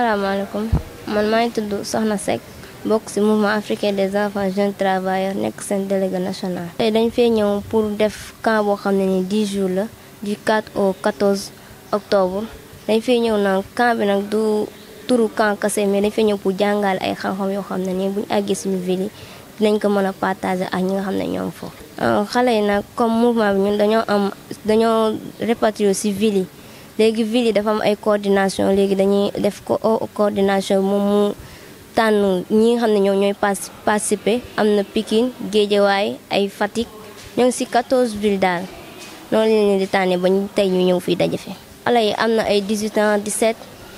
salaamaaleykum man maa ngi tudd Soxna Seck bokk ci mouvement africain des enfants jeunes travailleurs nekk seen délégué national. tey dañ fee ñëw pour def camp boo xam ne ni 10 jours la du 4 au 14 octobre dañ fee ñëw nag camp bi nag du turu camp kese mais dañ fee ñëw pour jàngale ay xam-xam yoo xam ne nii buñ àggee suñu ville yi dinañ ko mën a partager ak ñi nga xam ne ñoom foofu. xale yi nag comme mouvement bi ñun dañoo répartir ci ville yi. léegi ville yi dafa am ay coordination léegi dañuy def coordination moom mu tànn ñi nga xam ne ñoom ñooy participer am na Pikine Guédiawaye ay Fatick ñoo ngi ci 14 villes daal noonu la leen di tànnee ba tey ñu ñëw fii daje fi. xale yi am na ay 18 ans 17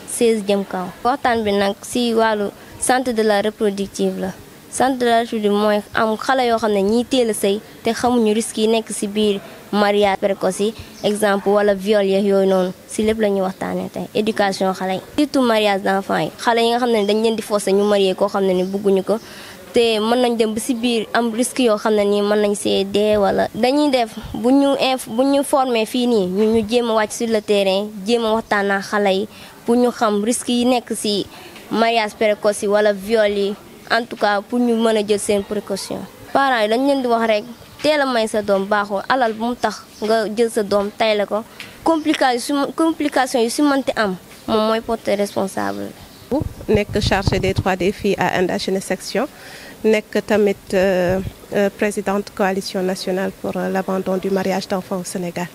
16 jëm kaw. waxtaan bi nag ci wàllu santé de la reproductive la. santé de la reproductive mooy am xale yoo xam ne ñiy teel a sëy te xamuñu risques yi nekk ci biir mariage précoce yi exemple wala viol yooyu noonu ci lépp la ñuy waxtaanee tey éducation xale yi. surtout mariage d'enfants yi xale yi nga xam ne dañ leen di forcer ñu marié koo xam ne ni bëgguñu ko te mën nañ dem ba ci biir am risque yoo xam ne nii mën nañ see dee wala. dañuy def bu ñu formé fii nii ñu jéem a wàcc sur le terrain jéem a waxtaan ak xale yi pour ñu xam risques yi nekk ci mariage précoce yi wala viol yi. en tout cas pour ñu mën a jël seen précaution. parents yi dañ leen di wax rek teel a may sa doom baaxul alal bu mu tax nga jël sa doom tay la ko complication yi su mënti am moom mooy porter responsable. nekk chargée des droits des filles à Indachine section nekk tamit présidente coalition nationale pour l'abandon du mariage d'enfants au Sénégal.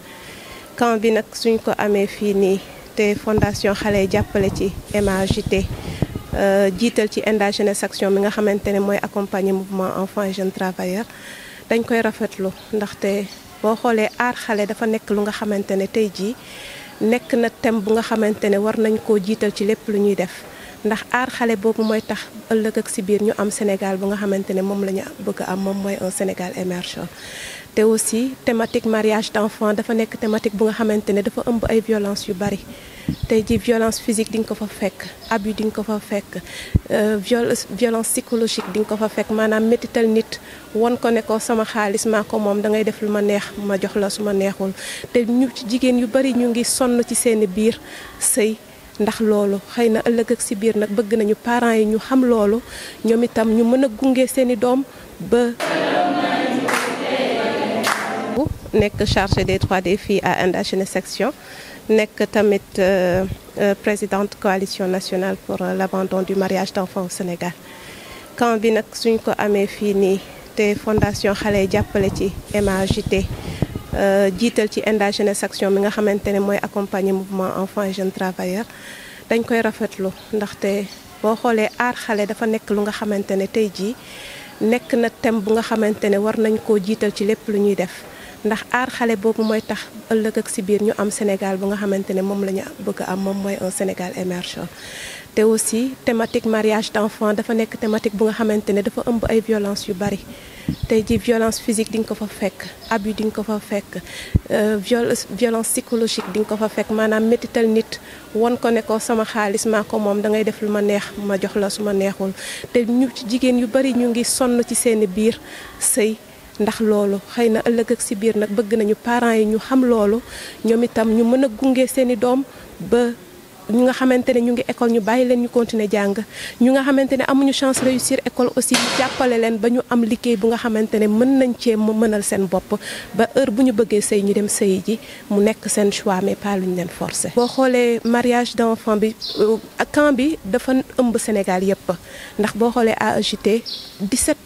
camp bi nag suñ ko amee fii nii te fondation xale yi jàppale ci MAJT. jiital ci Indachine section mi nga xamante ne mooy accompagner mouvement enfants et jeunes travailleurs dañ koy rafetlu ndaxte boo xoolee aar xale dafa nekk lu nga xamante ne tey jii nekk na thème bu nga xamante ne war nañ koo jiital ci lépp lu ñuy def ndax aar xale boobu mooy tax ëllëg ak si biir ñu am Sénégal bu nga xamante ne moom la ñu bëgg am moom mooy un Sénégal émergent. te aussi thématique mariage d'enfants dafa nekk thématique bu nga xamante ne dafa ëmb ay violence yu bari. tey ji violence physique di nga ko fa fekk abus di nga ko fa fekk violence psychologique di nga ko fa fekk maanaam métital nit won ko ne ko sama xaalis maa ko moom da ngay def lu ma neex ma jox la su ma neexul te ñu ci jigéen yu bari ñu ngi sonn ci seeni biir sëy ndax loolu xëy na ëllëg ak ci biir nag bëgg nañu parents yi ñu xam loolu ñoom itam ñu mën a gunge seeni doom ba. nekk chargée des droits des filles à Indachine section. nekk tamit présidente coalition nationale pour l'abandon du mariage d'enfants au Sénégal. camp bi nag suñ ko amee fii nii te fondation xale yi jàppale ci MAJT jiital ci Indachine section mi nga xamante ne mooy accompagner mouvement enfants et jeunes travailleurs dañ koy rafetlu ndaxte boo xoolee aar xale dafa nekk lu nga xamante ne tey jii nekk na thème bu nga xamante ne war nañ koo jiital ci lépp lu ñuy def. ndax aar xale boobu mooy tax ëllëg ak ci biir ñu am Sénégal bu nga xamante ne moom la ñu bëgg am moom mooy un Sénégal émergent. te aussi thématique mariage d'enfants dafa nekk thématique bu nga xamante ne dafa ëmb ay violence yu bari. tey ji violence physique di nga ko fa fekk abus di nga ko fa fekk violence psychologique di nga ko fa fekk maanaam métital nit won ko ne ko sama xaalis maa ko moom da ngay def lu ma neex ma jox la su ma neexul te ñu ci jigéen yu bari ñu ngi sonn ci seeni biir sëy. ndax loolu xëy na ëllëg ak ci biir nag bëgg nañu parents yi ñu xam loolu ñoom itam ñu mën a gunge seeni doom ba ñu nga xamante ne ñu ngi école ñu bàyyi leen ñu continuer jàng ñu nga xamante ne amuñu chance réussir école aussi ñu jàppale leen ba ñu am liggéey bu nga xamante ne mën nañ cee mënal seen bopp ba heure bu ñu bëggee sëy ñu dem sëy ji mu nekk seen choix mais pas luñ leen forcer. boo xoolee mariage d'enfant bi camp bi dafa ëmb Sénégal yépp ndax boo xoolee AEJT 17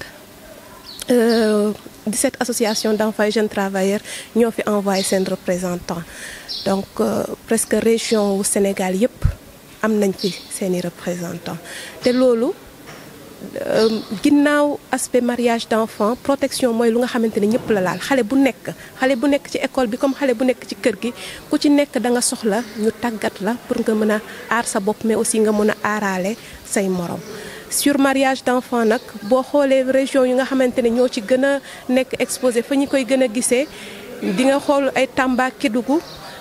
associations d'enfants et jeunes travailleurs ñoo fi envoyé seen représentant donc presque région wu Sénégal yépp am nañ fi seeni représentant te loolu ginnaaw aspect mariage d'enfants protection mooy lu nga xamante ne ñëpp la laal xale bu nekk ci école bi comme xale bu nekk ci kër gi ku ci nekk da nga soxla ñu tàggat la pour nga mën a aar sa bopp mais aussi nga mën a aaraale say morom. sur mariage d'enfants nag boo xoolee région yi nga xamante ne ñoo ci gën a nekk exposé fa ñu koy gën a gisee di nga xool ay Tamba Kédougou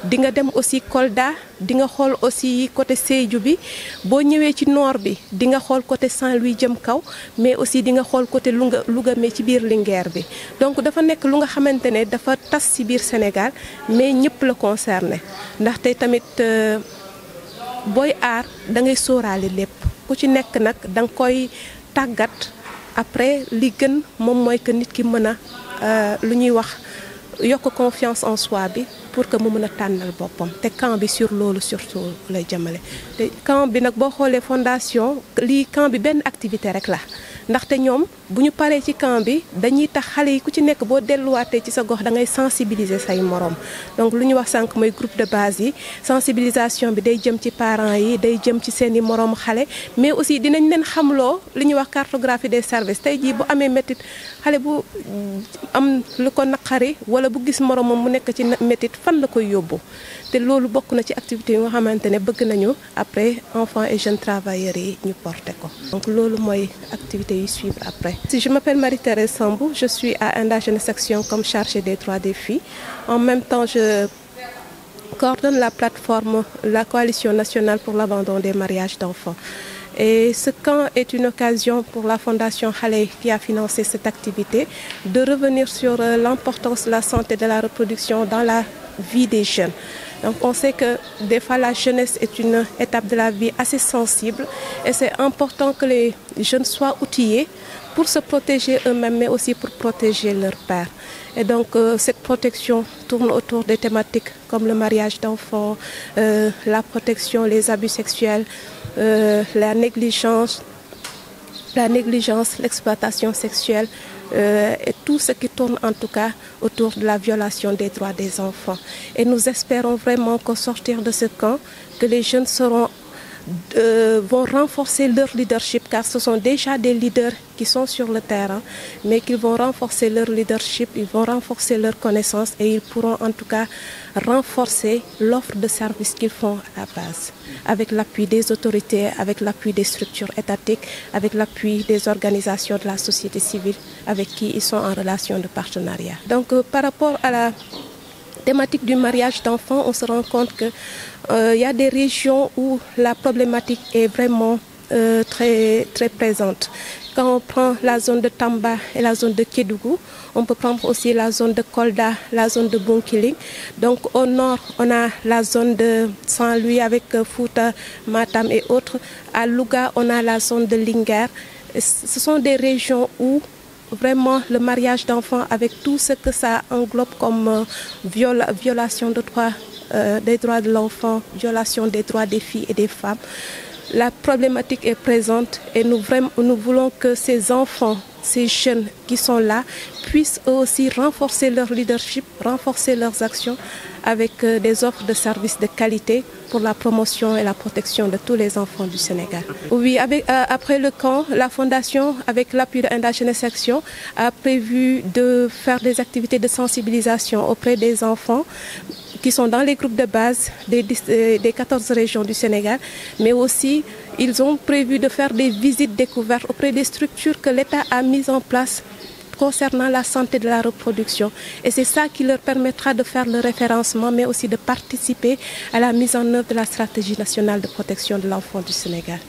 di nga dem aussi Kolda di nga xool aussi côté Sédhiou bi boo ñëwee ci nord bi di nga xool côté Saint-Louis jëm kaw mais aussi di nga xool côté Louga mais ci biir Linguère bi donc dafa nekk lu nga xamante ne dafa tas ci biir Sénégal mais ñëpp la concerné ndaxte tamit booy aar da ngay sóoraale lépp ku ci nekk nag da nga koy tàggat après li gën moom mooy que nit ki mën a lu ñuy wax yokk confiance en soi bi pour que mu mën a tànnal boppam te camp bi sur loolu surtout lay jëmale. te camp bi nag boo xoolee fondation lii camp bi benn activité rek la ndaxte ñoom bu ñu paree ci camp bi dañuy tax xale yi ku ci nekk boo delluwaatee ci sa gox da ngay sensibiliser say morom donc lu ñu wax sànq mooy groupe de base yi sensibilisation bi day jëm ci parents yi day jëm ci seen i morom xale mais aussi dinañ leen xamloo li ñuy wax cartographie des services tey jii bu amee métit xale bu am lu ko naqari wala bu gis moromam mu nekk ci métit fan la koy yóbbu te loolu bokk na ci activité yi nga xamante ne bëgg nañu après enfants et jeunes travailleurs yi ñu porter ko donc loolu mooy activité yi suivre après. Si je m'appelle Marie-Thérèse Sambou, je suis à Enda Jeunesse Section comme chargée des droits des filles. En même temps, je coordonne la plateforme la Coalition nationale pour l'abandon des mariages d'enfants. Et ce camp est une occasion pour la Fondation Haley qui a financé cette activité de revenir sur l'importance de la santé de la reproduction dans la vie des jeunes. Donc on sait que des fois la jeunesse est une étape de la vie assez sensible et c'est important que les jeunes soient outillés pour se protéger eux-mêmes mais aussi pour protéger leurs pères. Et donc cette protection tourne autour des thématiques comme le mariage d'enfants, la protection, les abus sexuels, la négligence, l'exploitation sexuelle et tout ce qui tourne en tout cas autour de la violation des droits des enfants. Et nous espérons vraiment qu'au sortir de ce camp, que les jeunes vont renforcer leur leadership car ce sont déjà des leaders qui sont sur le terrain, mais qu'ils vont renforcer leur leadership, ils vont renforcer leurs connaissances et ils pourront en tout cas renforcer l'offre de services qu'ils font à la base, avec l'appui des autorités, avec l'appui des structures étatiques, avec l'appui des organisations de la société civile avec qui ils sont en relation de partenariat. Donc par rapport à la thématique du mariage d'enfants, on se rend compte que y a des régions où la problématique est vraiment très, très présente. Quand on prend la zone de Tamba et la zone de Kédougou, on peut prendre aussi la zone de Kolda, la zone de Bounkiling. Donc au nord, on a la zone de Saint-Louis avec Fouta, Matam et autres. À Louga, on a la zone de Linguère. Ce sont des régions où vraiment le mariage d'enfants avec tout ce que ça englobe comme violation des droits de l'enfant, violation des droits des filles et des femmes. La problématique est présente et nous voulons que ces enfants, ces jeunes qui sont là, puissent eux aussi renforcer leur leadership, renforcer leurs actions avec des offres de services de qualité pour la promotion et la protection de tous les enfants du Sénégal. Oui, après le camp, la Fondation, avec l'appui de Enda Jeunesse Section, a prévu de faire des activités de sensibilisation auprès des enfants qui sont dans les groupes de base des 14 régions du Sénégal, mais aussi ils ont prévu de faire des visites découvertes auprès des structures que l'État a mises en place concernant la santé de la reproduction. Et c'est ça qui leur permettra de faire le référencement, mais aussi de participer à la mise en œuvre de la stratégie nationale de protection de l'enfant du Sénégal.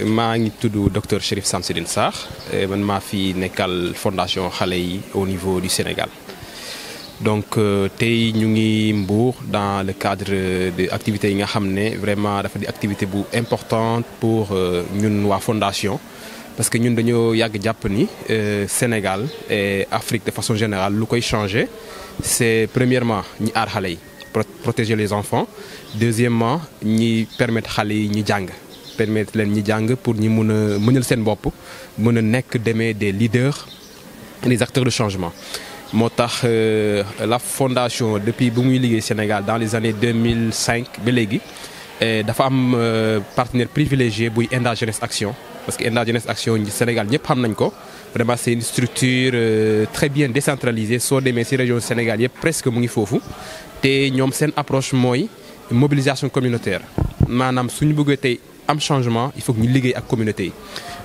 maa ngi tudd docteur Chérif Samsidine Sarr man maa fi nekkal fondation Haley au niveau du Sénégal. Donc tey ñu ngi Mbour dans le cadre de activités yi nga xam ne vraiment dafa di activité bu importante pour ñun waa fondation parce que ñun dañoo yàgg jàpp ni Sénégal et Afrique de façon générale lu koy changer c'est premièrement ñi aar xale yi protéger les enfants, deuxièmement ñi permettre xale yi ñu jàng permettre leen ñi jàng pour ñi mun a mënal seen bopp mën a nekk demee des leaders et des acteurs de changement. moo tax la fondation depuis bu muy liggéey Sénégal dans les années 2005 ba léegi dafa am partenaire privilégié buy Enda Jeunesse Action parce que Enda Jeunesse Action Sénégal ñëpp xam nañ ko vraiment c'est une structure très bien décentralisée soo demee ci région Sénégal yëpp presque mu ngi foofu te ñoom seen approche mooy mobilisation communautaire maanaam suñu bëggee tey am changement il faut que ñu liggéey ak communauté yi.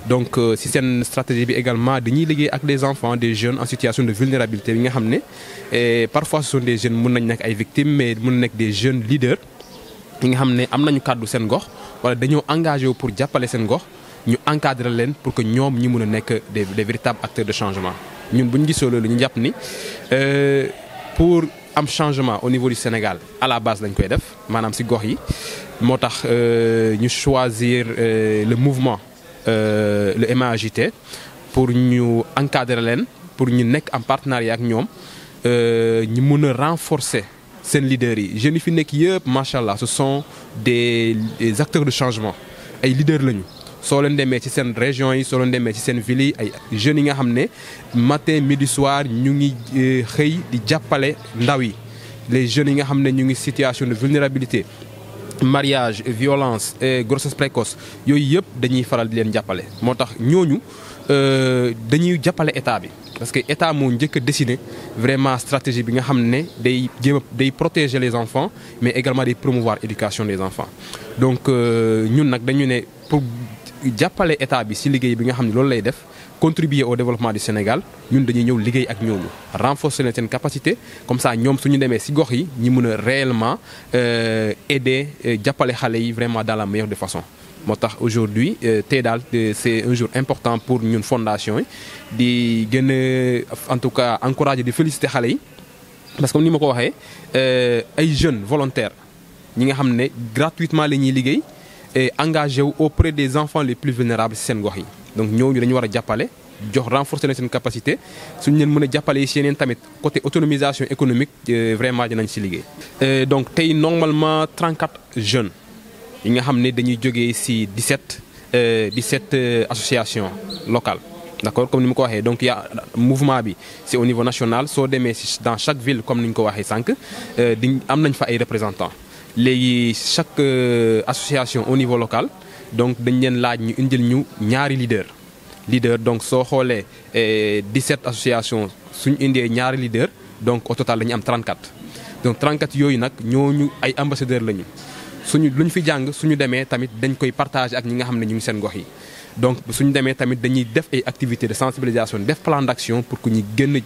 Donc si seen stratégie bi également dañuy liggéey ak des enfants des jeunes en situation de vulnérabilité bi nga xam ne parfois ce sont des jeunes mën nañ nekk ay victimes mais mën na nekk des jeunes leaders yi nga xam ne am nañu kàddu seen gox wala dañoo engagé wu pour jàppale seen gox ñu encadrer leen pour que ñoom ñi mën a nekk des véritables acteurs de changement. ñun bu ñu gisoo loolu ñu jàpp ni pour am changement au niveau du Sénégal à la base lañ koy def maanaam ci gox yi moo tax ñu choisir le mouvement le MAJT pour ñu encadrer leen pour ñu nekk en partenariat ak ñoom ñu mën a renforcer seen leaders yi jeunes yi fi nekk yëpp macha allah ce sont des acteurs de changement ay leaders lañu. soo leen demee ci seen région yi soo leen demee ci seen ville yi ay jeunes yi nga xam ne matin midi soir ñu ngi xëy di jàppale ndaw yi les jeunes yi nga xam ne ñu ngi situation de vulnérabilité mariage violence et grossesse précoce yooyu yëpp dañuy faral di leen jàppale moo tax ñooñu dañuy jàppale état bi parce que état moo njëkk a décidé vraiment stratégie bi nga xam ne day protéger les enfants mais également day promouvoir l'éducation des enfants donc ñun nag dañu ne pour jàppale état bi ci liggéey bi nga xam ne loolu lay def contribuer au développement du Sénégal ñun dañuy ñëw liggéey ak ñooñu renforcer leen seen capacité comme ça ñoom suñu demee ci gox yi ñi mën a réellement aider jàppale xale yi vraiment dans la meilleure des façons moo tax aujourd'hui tey daal c'est un jour important pour ñun fondation yi di gën a en tout cas encourager di féliciter xale yi parce que comme ni ma ko waxee ay jeunes volontaires ñi nga xam ne gratuitement la ñuy liggéey engagé wu auprès des enfants les plus vulnérables ci seen gox yi donc ñooñu dañu war a jàppale jox renforcer leen seen capacité suñu leen mën a jàppale yi si yeneen tamit côté autonomisation économique vraiment dinañ ci liggéey. donc tey normalement 34 jeunes yi nga xam ne dañuy jógee ci 17 associations locales d'accord comme ni ma ko waxee donc mouvement bi c'est au niveau national soo demee ci dans chaque ville comme ni ñu ko waxee sànq di am nañ fa ay représentants. léegi chaque association au niveau local donc dañ leen laaj ñu indil ñu ñaari leader donc soo xoolee 17 associations suñu indee ñaari leader donc au total dañu am 34 donc 34 yooyu nag ñooñu ay ambassadeurs lañu suñu lu ñu fi jàng suñu demee tamit dañ koy partager ak ñi nga xam ne ñu ngi seen gox yi donc suñu demee tamit dañuy def ay activités de sensibilisation def plan d'action pour que ñu gën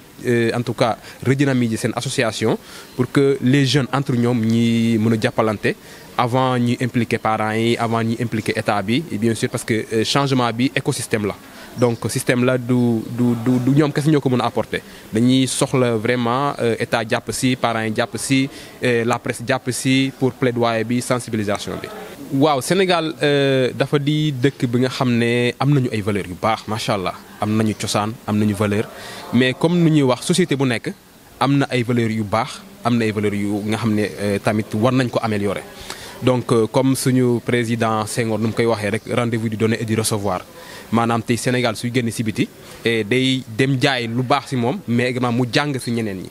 en tout cas redynamiser seen association pour que les jeunes entre ñoom ñi mën a jàppalante avant ñuy impliquer parents yi avant ñuy impliquer état bi et bien sûr parce que changement bi écosystème la donc système la du ñoom kese ñoo ko mën a apporter dañuy soxla vraiment état jàpp ci parents yi jàpp ci la presse jàpp ci pour plaidoyer bi sensibilisation bi. waaw Sénégal dafa di dëkk bi nga xam ne am nañu ay valeurs yu baax macha allah am nañu cosaan am nañu valeur mais comme nu ñuy wax société bu nekk am na ay valeurs yu baax am na ay valeurs yu nga xam ne tamit war nañ ko améliorer. donc comme suñu président Senghor nu mu koy waxee rek rendez-vous du donner et du recevoir maanaam tey Sénégal suy génn ci biti day dem jaay lu baax ci moom mais également mu jàng ci ñeneen ñi.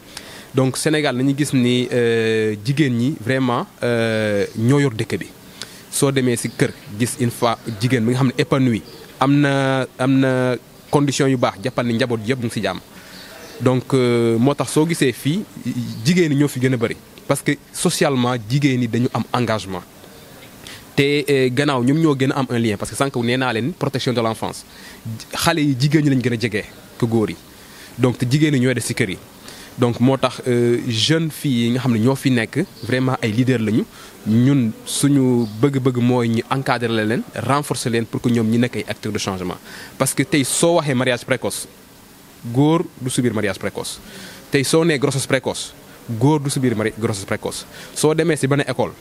donc Sénégal nañu gis ni jigéen ñi vraiment ñoo yor dëkk bi. soo demee ci kër gis une fois jigéen bi nga xam ne épanoui am na conditions yu baax jàppal ni njaboot yëpp mu ngi ci jàmm donc moo tax soo gisee fii jigéen ñi ñoo fi gën a bari parce que socialement jigéen ñi dañu am engagement te gannaaw ñoom ñoo gën a am un lien parce que sànq nee naa leen protection de l'enfance xale yi jigéen ñi lañ gën a jege que góor yi donc te jigéen ñi ñooy des ci kër yi. donc moo tax jeunes filles yi nga xam ne ñoo fi nekk vraiment ay leaders lañu ñun suñu bëgg-bëgg mooy ñu encadrer leen renforcer leen pour que ñoom ñi nekk ay acteurs de changement. parce que tey soo waxee mariage précoce góor du subir mariage précoce tey soo nee grossesse précoce góor du subir grossesse précoce soo demee ci benn école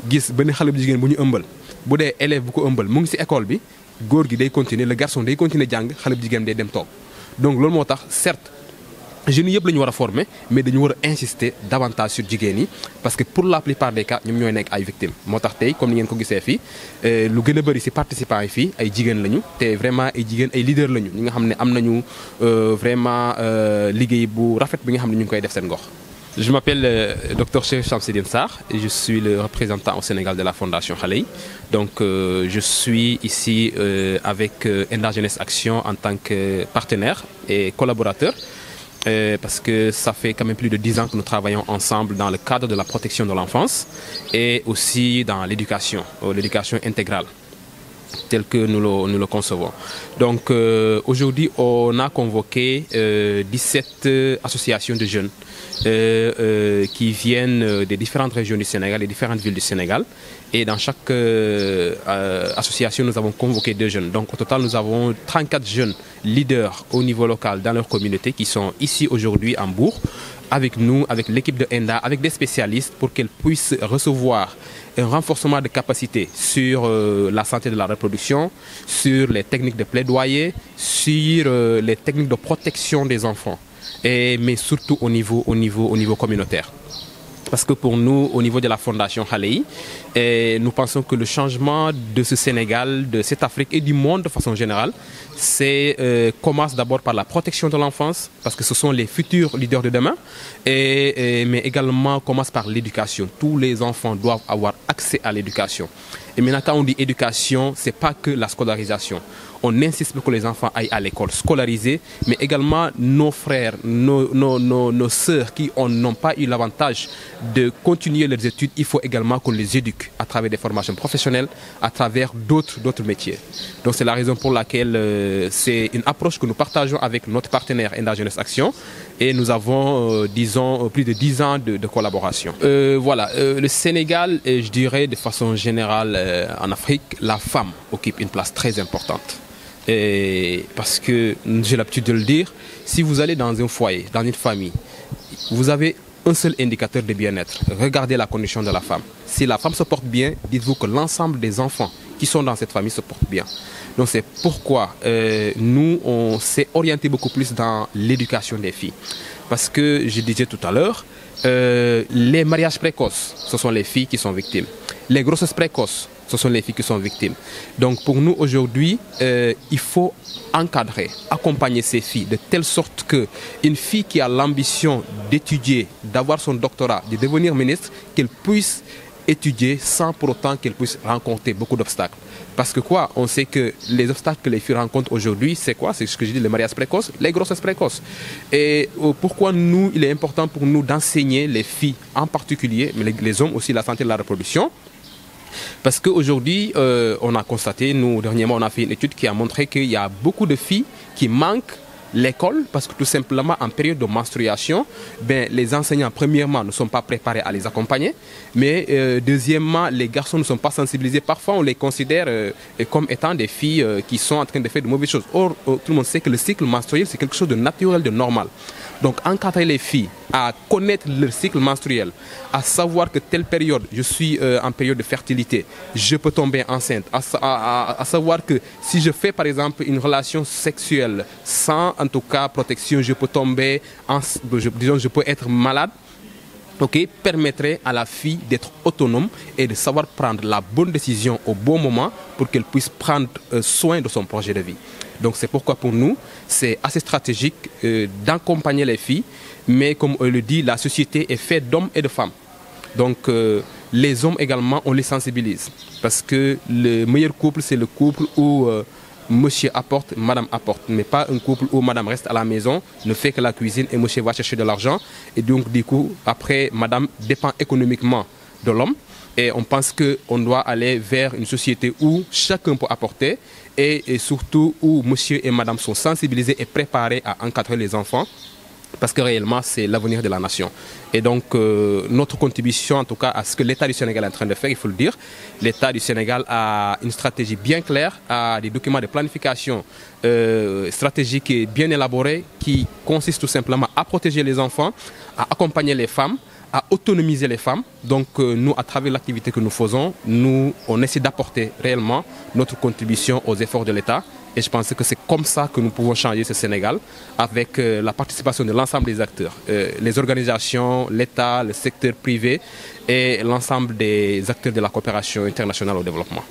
gis benn xale bu jigéen bu ñu ëmbal bu dee élève bu ko ëmbal mu ngi ci école bi góor gi day continuer le garçon day continuer jàng xale bu jigéen day dem toog donc loolu moo tax certes. jeunes yëpp la ñu war a former mais dañu war a insister davantage sur jigéen yi parce que pour la plupart des cas ñoom ñooy nekk ay victimes moo tax tey comme ni ngeen ko gisee fii lu gën a bari ci participants yi fii ay jigéen lañu te vraiment ay jigéen ay leaders lañu ñi nga xam ne am nañu vraiment liggéey bu rafet bi nga xam ne ñu ngi koy def seen gox. Je m'appelle Dr Chérif Samsidine Sarr et je suis le représentant au Sénégal de la Fondation Xale yi donc je suis ici avec Enda Jeunesse Action en tant que partenaire et collaborateur. Parce que ça fait quand même plus de 10 ans que nous travaillons ensemble dans le cadre de la protection de l'enfance et aussi dans l'éducation intégrale telle que nous le concevons. Donc aujourd'hui, on a convoqué 17 associations de jeunes qui viennent des différentes régions du Sénégal, des différentes villes du Sénégal. Et dans chaque association, nous avons convoqué 2 jeunes. Donc au total, nous avons 34 jeunes leaders au niveau local dans leur communauté qui sont ici aujourd'hui à Mbour, avec nous, avec l'équipe de ENDA, avec des spécialistes pour qu'elles puissent recevoir un renforcement de capacité sur la santé de la reproduction, sur les techniques de plaidoyer, sur les techniques de protection des enfants, mais surtout au niveau communautaire. Parce que pour nous, au niveau de la Fondation Khalei, nous pensons que le changement de ce Sénégal, de cette Afrique et du monde de façon générale, commence d'abord par la protection de l'enfance, parce que ce sont les futurs leaders de demain, mais également commence par l'éducation. Tous les enfants doivent avoir accès à l'éducation. Et maintenant, quand on dit éducation, ce n'est pas que la scolarisation. On insiste pour que les enfants aillent à l'école scolarisée, mais également nos frères, nos sœurs qui n'ont pas eu l'avantage de continuer leurs études, il faut également qu'on les éduque à travers des formations professionnelles, à travers d'autres métiers. Donc c'est la raison pour laquelle c'est une approche que nous partageons avec notre partenaire ENDA Jeunesse Action et nous avons, disons, plus de 10 ans de collaboration. Voilà, le Sénégal, je dirais de façon générale en Afrique, la femme occupe une place très importante. Parce que, j'ai l'habitude de le dire, si vous allez dans un foyer, dans une famille, vous avez un seul indicateur de bien-être. Regardez la condition de la femme. Si la femme se porte bien, dites-vous que l'ensemble des enfants qui sont dans cette famille se portent bien. Donc c'est pourquoi nous, on s'est orienté beaucoup plus dans l'éducation des filles. Parce que, je disais tout à l'heure, les mariages précoces, ce sont les filles qui sont victimes. Les grossesses précoces, ce sont les filles qui sont victimes. Donc pour nous aujourd'hui, il faut encadrer, accompagner ces filles de telle sorte qu'une fille qui a l'ambition d'étudier, d'avoir son doctorat, de devenir ministre, qu'elle puisse étudier sans pour autant qu'elle puisse rencontrer beaucoup d'obstacles. Parce que quoi, on sait que les obstacles que les filles rencontrent aujourd'hui, c'est quoi? C'est ce que je dis, les mariages précoces, les grossesses précoces. Et pourquoi nous, il est important pour nous d'enseigner les filles en particulier, mais les hommes aussi, la santé de la reproduction. Parce qu'aujourd'hui, on a constaté, nous dernièrement, on a fait une étude qui a montré qu'il y a beaucoup de filles qui manquent l'école parce que tout simplement en période de menstruation, les enseignants premièrement ne sont pas préparés à les accompagner, mais deuxièmement les garçons ne sont pas sensibilisés. Parfois on les considère comme étant des filles qui sont en train de faire de mauvaises choses. Or tout le monde sait que le cycle menstruel c'est quelque chose de naturel, de normal. Donc encadrer les filles à connaître leur cycle menstruel, à savoir que telle période, je suis en période de fertilité, je peux tomber enceinte, à savoir que si je fais par exemple une relation sexuelle sans en tout cas protection, je peux tomber, je peux être malade. Permettrait à la fille d'être autonome et de savoir prendre la bonne décision au bon moment pour qu'elle puisse prendre soin de son projet de vie. Donc c'est pourquoi pour nous, c'est assez stratégique d'accompagner les filles, mais comme on le dit, la société est faite d'hommes et de femmes. Donc les hommes également, on les sensibilise. Parce que le meilleur couple, c'est le couple où monsieur apporte, madame apporte, mais pas un couple où madame reste à la maison, ne fait que la cuisine et monsieur va chercher de l'argent. Et donc du coup, après, madame dépend économiquement de l'homme. Et on pense qu'on doit aller vers une société où chacun peut apporter et surtout où monsieur et madame sont sensibilisés et préparés à encadrer les enfants. Parce que réellement, c'est l'avenir de la nation. Et donc, notre contribution, en tout cas, à ce que l'État du Sénégal est en train de faire, il faut le dire, l'État du Sénégal a une stratégie bien claire, a des documents de planification stratégique et bien élaborés qui consistent tout simplement à protéger les enfants, à accompagner les femmes, à autonomiser les femmes. Donc nous, à travers l'activité que nous faisons, on essaie d'apporter réellement notre contribution aux efforts de l'État. Et je pense que c'est comme ça que nous pouvons changer ce Sénégal, avec la participation de l'ensemble des acteurs, les organisations, l'État, le secteur privé et l'ensemble des acteurs de la coopération internationale au développement.